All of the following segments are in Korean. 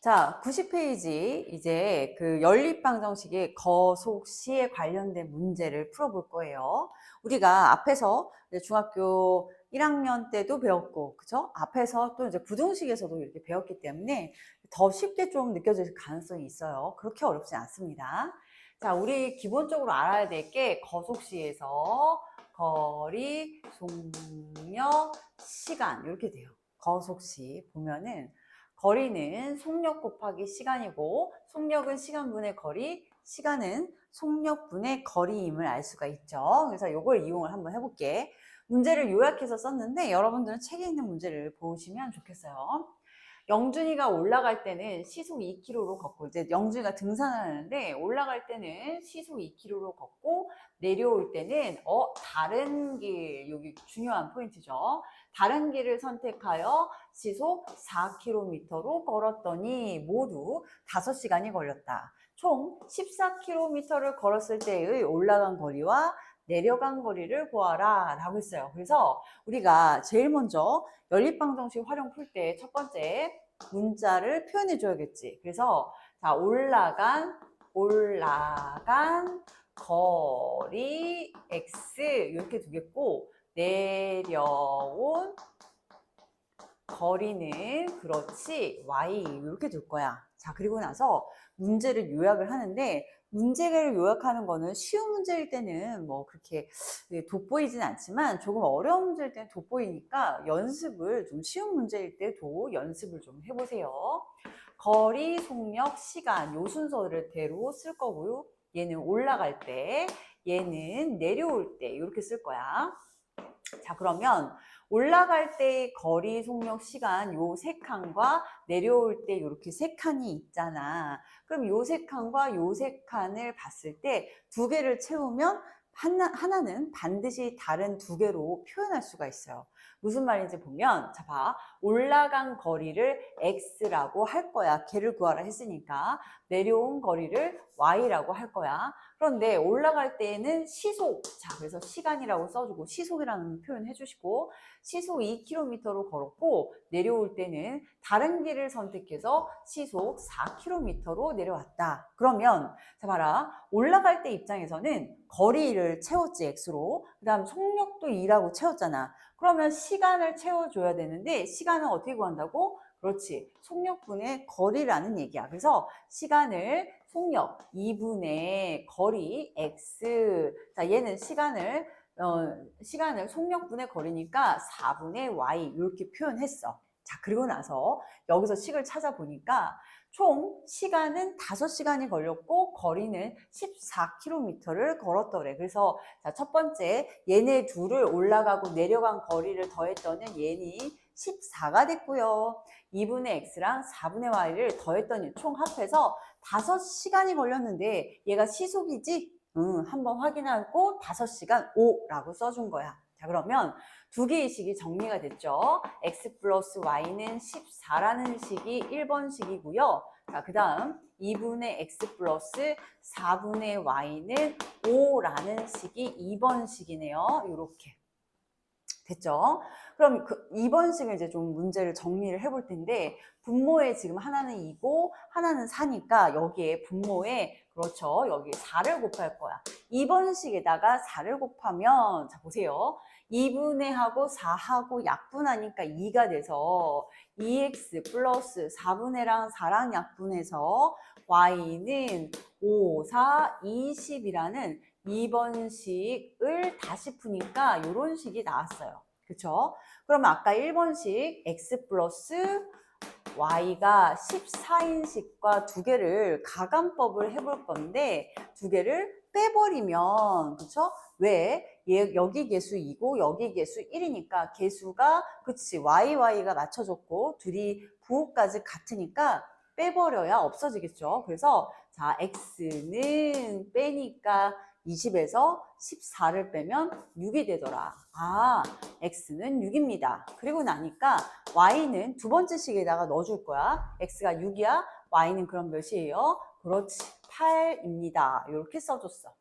자, 90페이지 이제 그 연립방정식의 거속시에 관련된 문제를 풀어볼 거예요. 우리가 앞에서 이제 중학교 1학년 때도 배웠고, 그죠? 앞에서 또 이제 부등식에서도 이렇게 배웠기 때문에 더 쉽게 좀 느껴질 가능성이 있어요. 그렇게 어렵지 않습니다. 자, 우리 기본적으로 알아야 될 게 거속시에서 거리, 속력, 시간 이렇게 돼요. 거속시 보면은 거리는 속력 곱하기 시간이고 속력은 시간분의 거리, 시간은 속력분의 거리임을 알 수가 있죠. 그래서 이걸 이용을 한번 해볼게. 문제를 요약해서 썼는데 여러분들은 책에 있는 문제를 보시면 좋겠어요. 영준이가 올라갈 때는 시속 2km로 걷고, 이제 영준이가 등산하는데 올라갈 때는 시속 2km로 걷고 내려올 때는 다른 길, 여기 중요한 포인트죠. 다른 길을 선택하여 시속 4km로 걸었더니 모두 5시간이 걸렸다. 총 14km를 걸었을 때의 올라간 거리와 내려간 거리를 구하라 라고 했어요. 그래서 우리가 제일 먼저 연립방정식 활용 풀 때 첫 번째 문자를 표현해 줘야겠지. 그래서 자, 올라간 거리 x 이렇게 두겠고 내려온 거리는 그렇지 y 이렇게 둘 거야. 자, 그리고 나서 문제를 요약을 하는데 문제를 요약하는 거는 쉬운 문제일 때는 뭐 그렇게 돋보이진 않지만 조금 어려운 문제일 때는 돋보이니까 연습을 좀 쉬운 문제일 때도 연습을 좀 해보세요. 거리, 속력, 시간 요 순서대로 쓸 거고요. 얘는 올라갈 때, 얘는 내려올 때 이렇게 쓸 거야. 자, 그러면 올라갈 때의 거리, 속력, 시간 요 세 칸과 내려올 때 이렇게 세 칸이 있잖아. 그럼 요 세 칸과 요 세 칸을 봤을 때 두 개를 채우면 하나는 반드시 다른 두 개로 표현할 수가 있어요. 무슨 말인지 보면, 자, 봐. 올라간 거리를 x라고 할 거야. 걔를 구하라 했으니까. 내려온 거리를 y라고 할 거야. 그런데 올라갈 때에는 시속, 자, 그래서 시간이라고 써주고 시속이라는 표현 해주시고 시속 2km로 걸었고 내려올 때는 다른 길을 선택해서 시속 4km로 내려왔다. 그러면 자, 봐라. 올라갈 때 입장에서는 거리를 채웠지, x로. 그 다음 속력도 2라고 채웠잖아. 그러면 시간을 채워줘야 되는데 시간은 어떻게 구한다고? 그렇지. 속력분의 거리라는 얘기야. 그래서 시간을 속력 2분의 거리 x. 자, 얘는 시간을 속력분의 거리니까 4분의 y 이렇게 표현했어. 자, 그리고 나서 여기서 식을 찾아보니까 총 시간은 5시간이 걸렸고 거리는 14km를 걸었더래. 그래서 자, 첫 번째 얘네 둘을 올라가고 내려간 거리를 더했더니 얘는 14가 됐고요. 2분의 x랑 4분의 y를 더했더니 총 합해서 5시간이 걸렸는데 얘가 시속이지? 한번 확인하고 5시간 5라고 써준 거야. 자, 그러면 두 개의 식이 정리가 됐죠. x 플러스 y는 14라는 식이 1번 식이고요. 자, 그 다음 2분의 x 플러스 4분의 y는 5라는 식이 2번 식이네요. 이렇게. 됐죠? 그럼 그 2번식을 이제 좀 문제를 정리를 해볼 텐데 분모에 지금 하나는 2고 하나는 4니까 여기에 분모에 그렇죠. 여기 4를 곱할 거야. 2번식에다가 4를 곱하면 자 보세요. 2분의 하고 4하고 약분하니까 2가 돼서 2x 플러스 4분의랑 4랑 약분해서 y는 5, 4, 20이라는 2번식을 다시 푸니까 이런 식이 나왔어요. 그쵸? 그러면 아까 1번식 x 플러스 y가 14인 식과 두 개를 가감법을 해볼 건데 두 개를 빼버리면 그쵸? 왜? 여기 개수 2고 여기 개수 1이니까 개수가 그치 y가 맞춰졌고 둘이 부호까지 같으니까 빼버려야 없어지겠죠. 그래서 자 x는 빼니까 20에서 14를 빼면 6이 되더라. 아, x는 6입니다. 그리고 나니까 y는 두 번째 식에다가 넣어줄 거야. x가 6이야. y는 그럼 몇이에요? 그렇지, 8입니다. 이렇게 써줬어.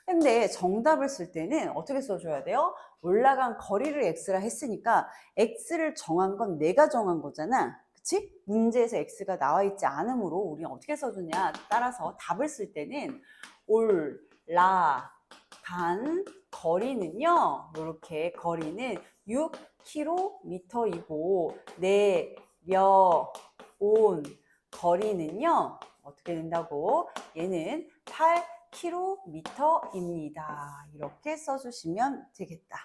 근데 정답을 쓸 때는 어떻게 써줘야 돼요? 올라간 거리를 x라 했으니까 x를 정한 건 내가 정한 거잖아. 그치? 문제에서 x가 나와 있지 않으므로 우리는 어떻게 써주냐? 따라서 답을 쓸 때는 올라간 거리는요. 이렇게 거리는 6km이고 내려온 거리는요. 어떻게 된다고? 얘는 8km입니다. 이렇게 써주시면 되겠다.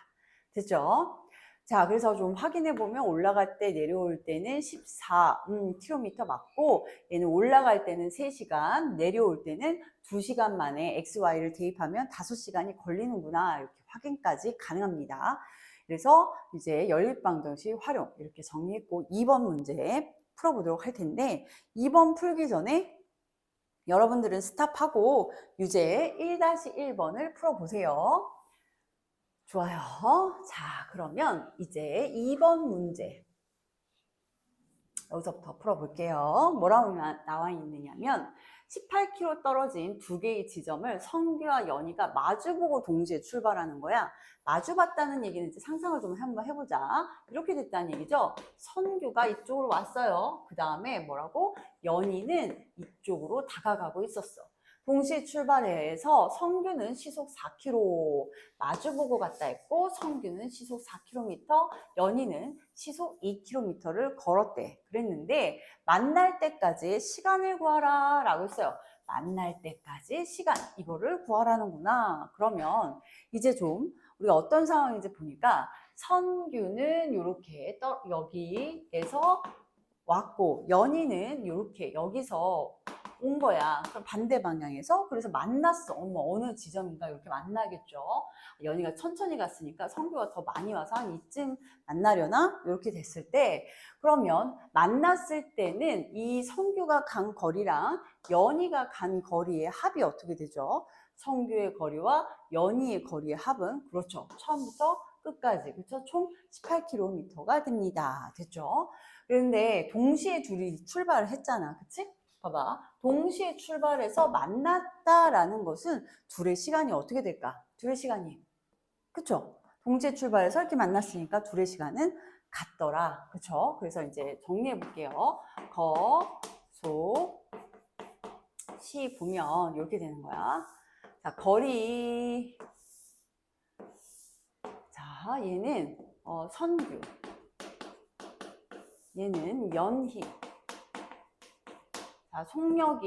됐죠? 자, 그래서 좀 확인해 보면 올라갈 때 내려올 때는 14km 맞고 얘는 올라갈 때는 3시간, 내려올 때는 2시간 만에 XY를 대입하면 5시간이 걸리는구나. 이렇게 확인까지 가능합니다. 그래서 이제 연립방정식 활용 이렇게 정리했고 2번 문제 풀어보도록 할 텐데 2번 풀기 전에 여러분들은 스탑하고 유제 1-1번을 풀어보세요. 좋아요. 자, 그러면 이제 2번 문제 여기서부터 풀어볼게요. 뭐라고 나와 있느냐면 18km 떨어진 두 개의 지점을 선규와 연희가 마주보고 동시에 출발하는 거야. 마주봤다는 얘기는 이제 상상을 좀 한번 해보자. 이렇게 됐다는 얘기죠. 선규가 이쪽으로 왔어요. 그 다음에 뭐라고? 연희는 이쪽으로 다가가고 있었어. 동시에 출발해서 선규는 시속 4km 마주보고 갔다 했고 선규는 시속 4km, 연희는 시속 2km를 걸었대. 그랬는데 만날 때까지 시간을 구하라 라고 했어요. 만날 때까지 시간 이거를 구하라는구나. 그러면 이제 좀 우리가 어떤 상황인지 보니까 선규는 이렇게 여기에서 왔고 연희는 이렇게 여기서 온 거야. 그럼 반대 방향에서 그래서 만났어. 어느 지점인가 이렇게 만나겠죠. 연희가 천천히 갔으니까 선규가 더 많이 와서 한 이쯤 만나려나? 이렇게 됐을 때 그러면 만났을 때는 이 선규가 간 거리랑 연희가 간 거리의 합이 어떻게 되죠? 선규의 거리와 연희의 거리의 합은 그렇죠. 처음부터 끝까지 그렇죠. 총 18km가 됩니다. 됐죠? 그런데 동시에 둘이 출발을 했잖아. 그치? 봐봐. 동시에 출발해서 만났다라는 것은 둘의 시간이 어떻게 될까? 둘의 시간이. 그쵸? 동시에 출발해서 이렇게 만났으니까 둘의 시간은 같더라. 그쵸? 그래서 이제 정리해 볼게요. 거, 소, 시 보면 이렇게 되는 거야. 자, 거리. 자, 얘는 선규. 얘는 연희. 자, 선규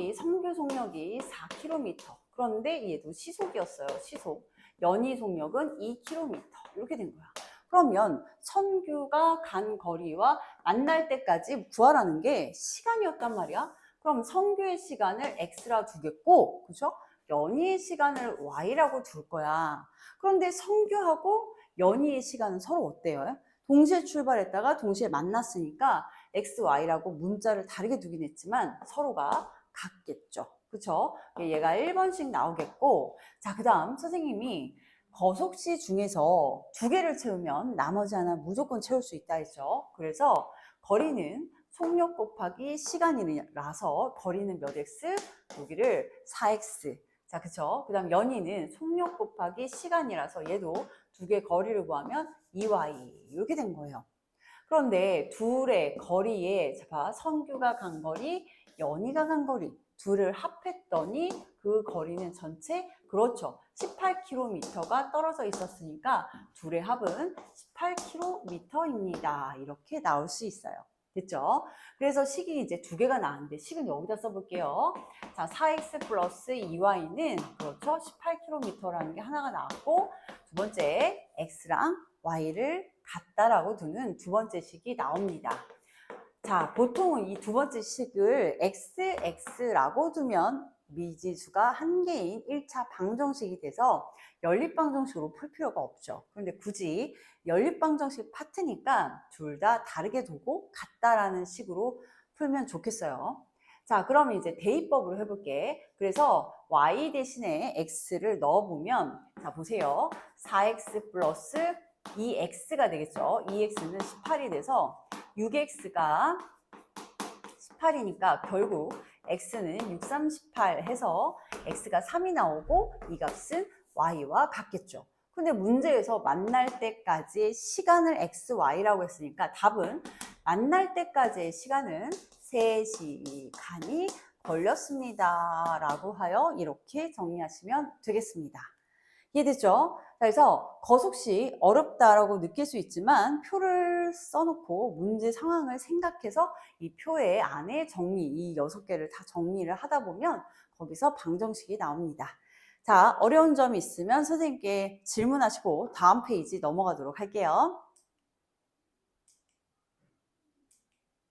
속력이 4km. 그런데 얘도 시속이었어요. 시속. 연희 속력은 2km. 이렇게 된 거야. 그러면 선규가 간 거리와 만날 때까지 구하라는 게 시간이었단 말이야. 그럼 선규의 시간을 x라 두겠고, 그죠? 연희의 시간을 y라고 둘 거야. 그런데 선규하고 연희의 시간은 서로 어때요? 동시에 출발했다가 동시에 만났으니까 x, y라고 문자를 다르게 두긴 했지만 서로가 같겠죠. 그쵸? 얘가 1번씩 나오겠고, 자, 그 다음 선생님이 거속시 중에서 2개를 채우면 나머지 하나 무조건 채울 수 있다 했죠. 그래서 거리는 속력 곱하기 시간이라서 거리는 몇 x? 여기를 4x. 자, 그쵸? 그 다음 연희는 속력 곱하기 시간이라서 얘도 2개 거리를 구하면 2y. 이렇게 된 거예요. 그런데 둘의 거리에 봐, 선규가 간 거리, 연희가 간 거리 둘을 합했더니 그 거리는 전체 그렇죠. 18km가 떨어져 있었으니까 둘의 합은 18km입니다. 이렇게 나올 수 있어요. 됐죠? 그래서 식이 이제 2개가 나왔는데 식은 여기다 써볼게요. 자, 4x 플러스 2y는 그렇죠. 18km라는 게 하나가 나왔고 두 번째 x랑 y를 같다라고 두는 두 번째 식이 나옵니다. 자, 보통은 이 두 번째 식을 x라고 두면 미지수가 한 개인 1차 방정식이 돼서 연립방정식으로 풀 필요가 없죠. 그런데 굳이 연립방정식 파트니까 둘 다 다르게 두고 같다라는 식으로 풀면 좋겠어요. 자, 그럼 이제 대입법으로 해볼게. 그래서 y 대신에 x를 넣어보면 자, 보세요. 4x 플러스 2x가 되겠죠. 2x는 18이 돼서 6x가 18이니까 결국 x는 6, 3, 18 해서 x가 3이 나오고 이 값은 y와 같겠죠. 근데 문제에서 만날 때까지의 시간을 x, y라고 했으니까 답은 만날 때까지의 시간은 3시간이 걸렸습니다. 라고 하여 이렇게 정리하시면 되겠습니다. 이해됐죠? 그래서 거숙시 어렵다라고 느낄 수 있지만 표를 써놓고 문제 상황을 생각해서 이 표의 안에 이 6개를 다 정리를 하다 보면 거기서 방정식이 나옵니다. 자, 어려운 점이 있으면 선생님께 질문하시고 다음 페이지 넘어가도록 할게요.